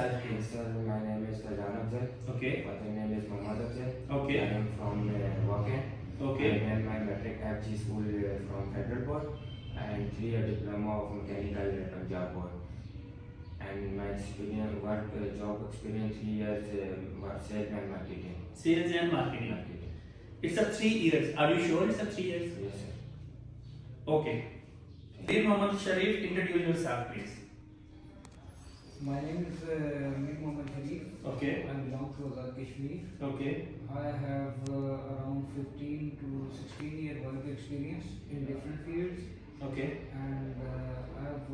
yourself, please. Sir, my name is Afzal. Okay. My name is Afzal. Okay. I am from Waken. Okay. I am my matric FG school from Federal Board and 3-year diploma of mechanical Punjab Board. And my experience, job experience 3 years sales and marketing. Sales and marketing. It's a 3 years. Are you sure it's a 3 years? Yes, sir. Okay. Dear Mohammed Sharif, introduce yourself, please. My name is Mohammed Sharif. Okay. I belong to Azad Kashmir. Okay. I have around 15 to 16 year work experience in different fields. Okay. And I have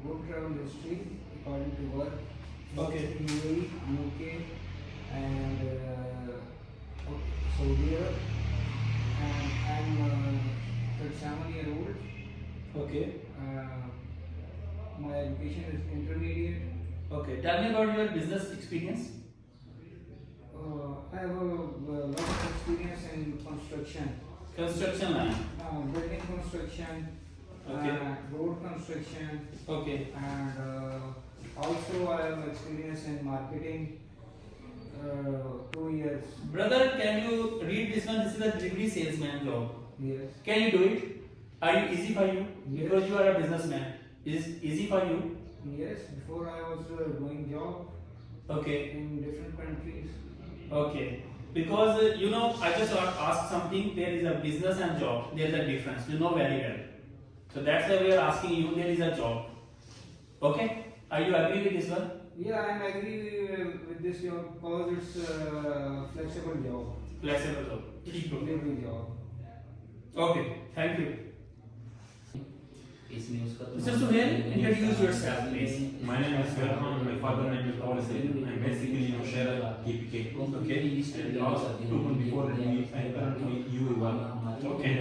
good travel history according to work. Okay. UAE, UK, and Saudi Arabia. And I'm 37-year-old. Okay. My education is intermediate. Okay. Tell me about your business experience. I have a lot of experience in construction. Construction line. Building construction, Okay. road construction, Okay. and also I have experience in marketing. 2 years. Brother, can you read this one? This is a delivery salesman job. Yes. Can you do it? Are you easy for you? Yes. Because you are a businessman. Is it easy for you? Yes. Before I was doing job Okay. in different countries. Okay. Because I just want to ask something. There is a business and job. There is a difference. You know very well. So that's why we are asking you. There is a job. Okay. Are you agree with this one? Yeah, I am agree with this job because it's flexible job. Flexible job. Delivery job. Okay. Thank you. Mr. Suhail, introduce yourself, please. My name is Farhan. My father name is Rawalpindi. I'm basically a sharer KPK. Okay. And last 2 months before I currently UA1. Okay.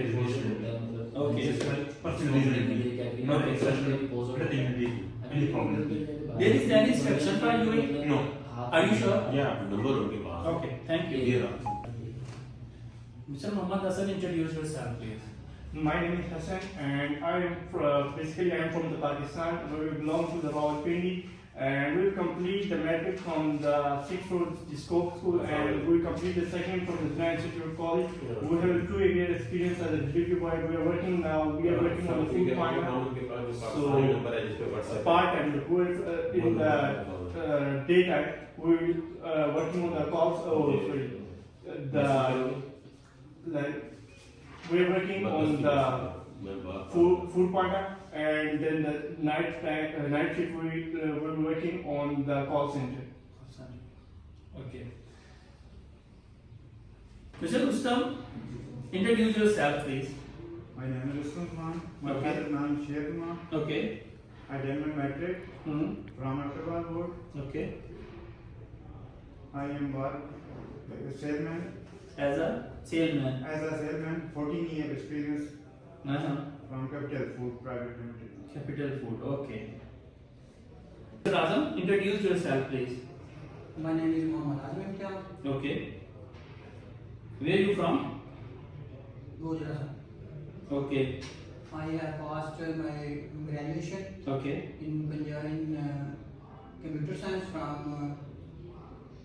Okay. Just my personal reason. Not exceptional. Everything will be any problem. There is any instruction for you? No. Are you sure? Yeah. Number उनके पास. Okay. Thank you. ये रहा. Mr. Muhammad Hassan, introduce yourself, please. My name is Hassan, and I am from the Pakistan. We belong to the Rawalpindi, and we complete the metric from the 6th road scope school, and we complete the second from the Grand Institute College. We have 2 year experience as a delivery boy. We are working now. We are working on the food part. So part and in the daytime we working on the calls. We are working on the food partner, and then the night shift we're working on the call center. Okay. Mr. Ustam, introduce yourself, please. My name is Usman. My Okay. father name is Sheikhman. Okay. I did my matric from Malkabad board. Okay. I am work as a salesman. As a salesman. As a salesman, 14 year experience from Capital Food Private Limited. Capital Food. Okay. Mr. Azam, introduce yourself, please. My name is Mohammed Azam. Okay. Where are you from? Gujarat. Okay. I have passed my graduation Okay. in Punjab in computer science from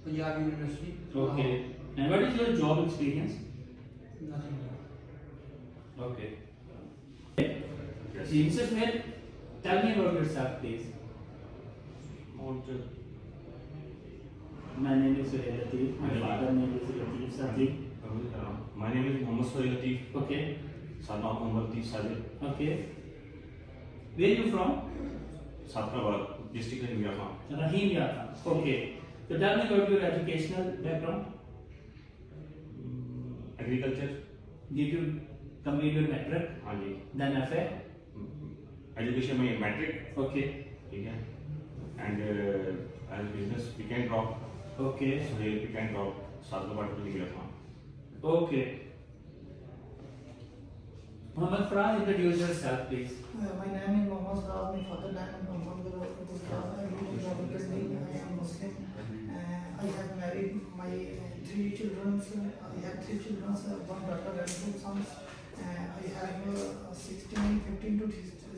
Punjab University. Okay. And what is your job experience? Nothing. Okay. Mr. Smith, tell me about yourself, please. My name is Latif. My father name is Latif Sadiq. My name is Mohammed Latif. Okay. Son of Mohammed Latif Sadiq. Okay. Where are you from? Satravad, district in Myanmar. Rahim Yata. Okay. So tell me about your educational background. Agriculture. Did you complete your matric? हाँ जी. Then FA? Education में matric. Okay. ठीक है. And as business pick and drop. Okay. So here pick and drop. Satravad में निकला था. Okay. Muhammad Farhan, introduce yourself, please. My name is Mohammed Farhan. My father name is Mohammed Farhan. I live in Rawalpindi. I am Muslim. I have married my 3 children. I have 3 children, 1 daughter and 2 sons. I have 15 to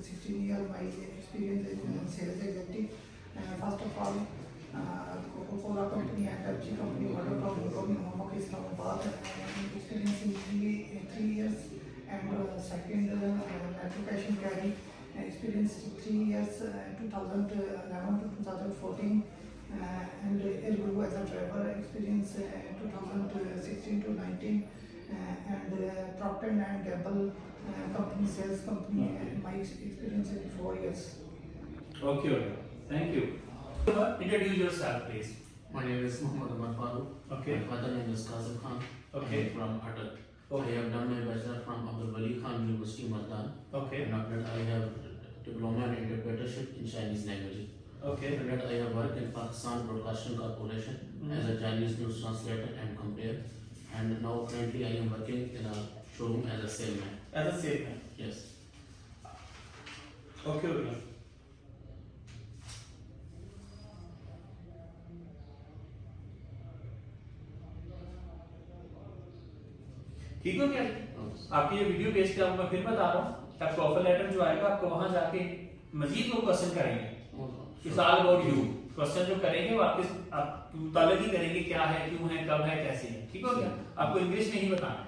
16 years my experience as sales executive. First of all, Coca-Cola company and Pepsi company, water company, Home Islamabad, experience in 3 years. And second, application carry experience 3 years, 2011 to 2014. And Elguru as a driver experience 2016 to 19. And Procter and Gamble company, sales company, my experience is 4 years. Okay, thank you. Introduce yourself, please. My name is Muhammad Farooq. Okay. My father name is Kazim Khan. Okay. I am from Atak. Okay. I have done my bachelor from Abdul Wali Khan University, Maldan. Okay. And after that, I have diploma in interpretership in Chinese language. Okay. After that, I have worked in Pakistan Broadcasting Corporation as a Chinese news translator and compare. And now currently I am working in a showroom as a salesman. As a salesman. Yes. Okay. ठीक हो क्या? आपकी ये video भेज के आपको मैं फिर बता रहा हूँ कि आपको ऑफर लेटर जो आएगा आपको वहां जाके मजीद लोग क्वेश्चन करेंगे. It's all about you. Question जो करेंगे वो आपके मुताबिक ही करेंगे, क्या है, क्यों है, कब है, कैसे है. ठीक हो गया? आपको इंग्लिश में ही बताना है.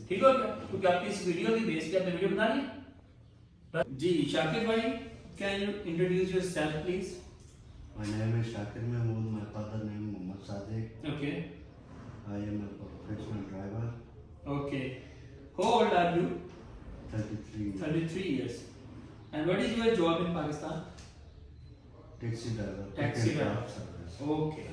ठीक हो गया? क्योंकि आपकी इस वीडियो की बेस पे आपने वीडियो बना ली. जी शाकिर भाई, can you introduce yourself please? My name is Shakir Mahmood. My father name Muhammad Sadiq. Okay. I am a professional driver. Okay. How old are you? 33. 33 years. And what is your job in Pakistan? Taxi driver. Taxi driver. Service. Okay.